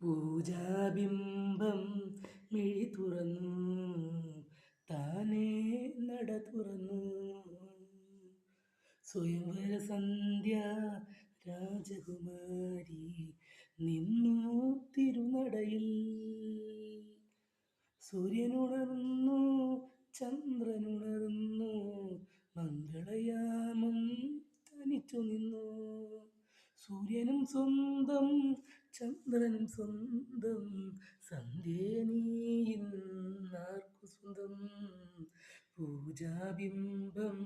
പൂജാബിംബം മിഴി തുറന്നു, താനേ നട തുറന്നു. സ്വയംവര സന്ധ്യ രാജകുമാരി നിന്നു തിരുനടയിൽ. സൂര്യനുണർന്നു, ചന്ദ്രനുണർന്നു, മംഗളയാമം തനിച്ചു നിന്നു. സൂര്യനും സ്വന്തം, ചന്ദ്രനും സ്വന്തം, സന്ധ്യേ നീ ഇന്നാർക്കു സ്വന്തം. പൂജാബിംബം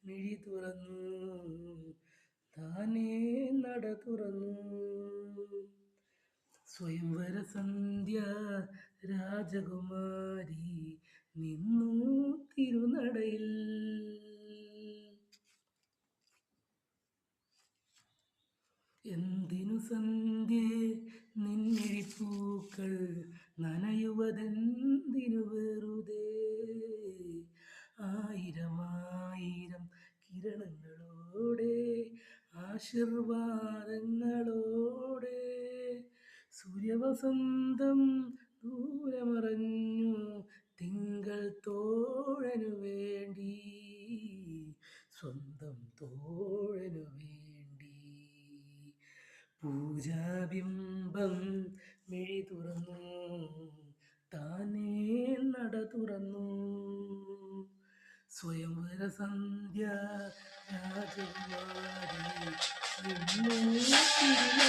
മിഴി തുറന്നു, താനേ നട തുറന്നു. സ്വയംവര സന്ധ്യ രാജകുമാരി നിന്നു തിരുനടയിൽ. എന്തിനു സന്ധ്യേ നിന്നിഴിപ്പൂക്കൾ നനയുവതെന്തിനു വെറുതെ? ആയിരമായിരം കിരണങ്ങളോടെ, ആശീർവാദങ്ങളോടെ, സൂര്യവസന്തം ദൂരെ മറഞ്ഞു തിങ്കൾ തോഴനു വേണ്ടി, സ്വന്തം തോഴനു വേണ്ടി. പൂജാബിംബം മിഴി തുറന്നു, താനേ നട തുറന്നു. സ്വയംവര സന്ധ്യ രാജകുമാരി നിന്നു തിരുനടയിൽ.